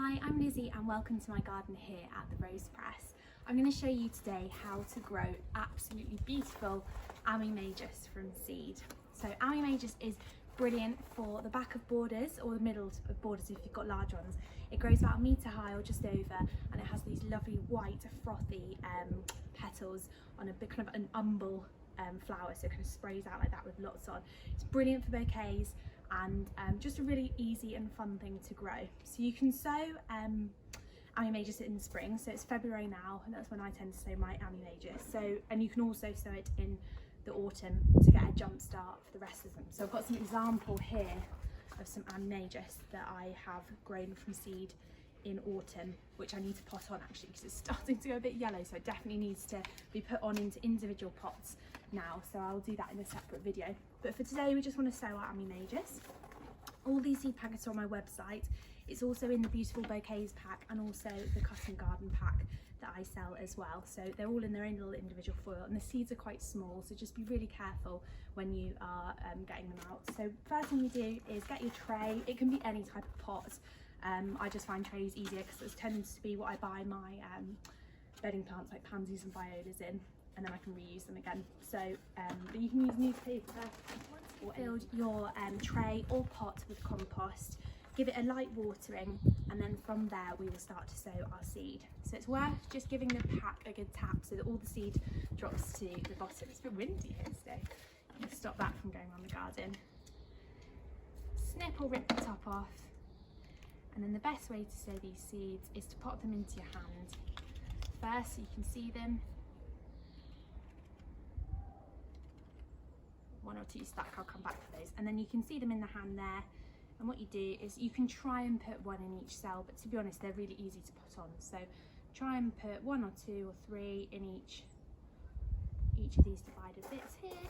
Hi, I'm Lizzie and welcome to my garden here at the Rose Press. I'm going to show you today how to grow absolutely beautiful Ammi Majus from seed. So Ammi Majus is brilliant for the back of borders or the middle of borders if you've got large ones. It grows about a metre high or just over, and it has these lovely white frothy petals on a bit kind of an umbel flower, so it kind of sprays out like that with lots on. It's brilliant for bouquets and just a really easy and fun thing to grow. So you can sow Ammi Majus in spring, so it's February now and that's when I tend to sow my Ammi Majus. So, and you can also sow it in the autumn to get a jump start for the rest of them. So I've got some example here of some Ammi Majus that I have grown from seed in autumn, which I need to pot on actually because it's starting to go a bit yellow, so it definitely needs to be put on into individual pots now, so I'll do that in a separate video. But for today we just want to sow our Ammi Majus. All these seed packets are on my website. It's also in the beautiful bouquets pack and also the custom garden pack that I sell as well, so they're all in their own little individual foil, and the seeds are quite small, so just be really careful when you are getting them out. So first thing you do is get your tray. It can be any type of pot. I just find trays easier because it tends to be what I buy my bedding plants like pansies and violas in, and then I can reuse them again. So but you can use newspaper or fill your tray or pot with compost. Give it a light watering, and then from there we will start to sow our seed. So it's worth just giving the pack a good tap so that all the seed drops to the bottom. It's a bit windy here today. You can stop that from going on the garden. Snip or rip the top off. And then the best way to sow these seeds is to pop them into your hand first so you can see them. One or two stack, I'll come back to those. And then you can see them in the hand there. And what you do is you can try and put one in each cell, but to be honest, they're really easy to put on. So try and put 1 or 2 or 3 in each of these divided bits here.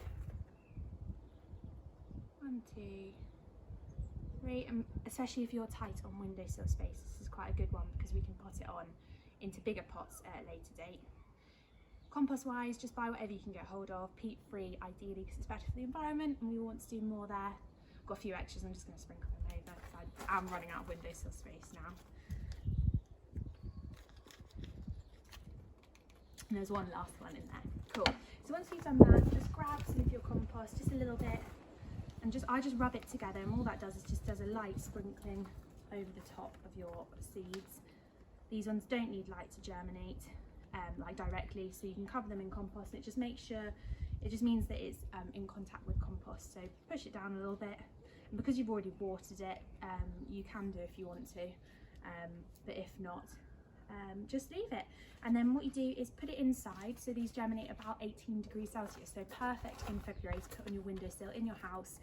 1, 2, 3, and especially if you're tight on windowsill space, this is quite a good one because we can pot it on into bigger pots at a later date. Compost wise, just buy whatever you can get hold of, peat free ideally because it's better for the environment, and we want to do more there. Got a few extras, I'm just going to sprinkle them over because I am running out of windowsill space now. And there's one last one in there. Cool. So once you've done that, just grab some of your compost, just a little bit, and I just rub it together, and all that does is just does a light sprinkling over the top of your seeds. These ones don't need light to germinate like directly, so you can cover them in compost, and it just makes sure, it just means that it's in contact with compost. So push it down a little bit, and because you've already watered it, you can do if you want to, but if not, just leave it. And then what you do is put it inside. So these germinate about 18 degrees Celsius, so perfect in February to put on your windowsill in your house.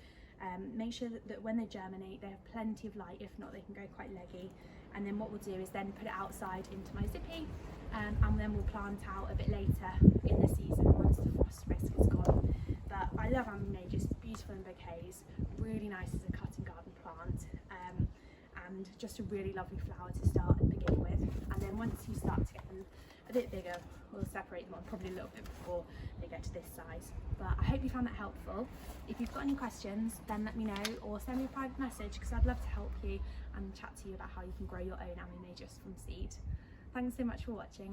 Make sure that when they germinate they have plenty of light, if not they can go quite leggy. And then what we'll do is then put it outside into my zippy, and then we'll plant out a bit later in the season once the frost risk is gone. But I love Ammi Majus, it's beautiful in bouquets, really nice as a cutting garden plant, and just a really lovely flower to start and begin with. And then once you start to get them a bit bigger, we'll separate them on probably a little bit before they get to this size. But I hope you found that helpful. If you've got any questions, then let me know or send me a private message because I'd love to help you and chat to you about how you can grow your own Ammi Majus from seed. Thanks so much for watching.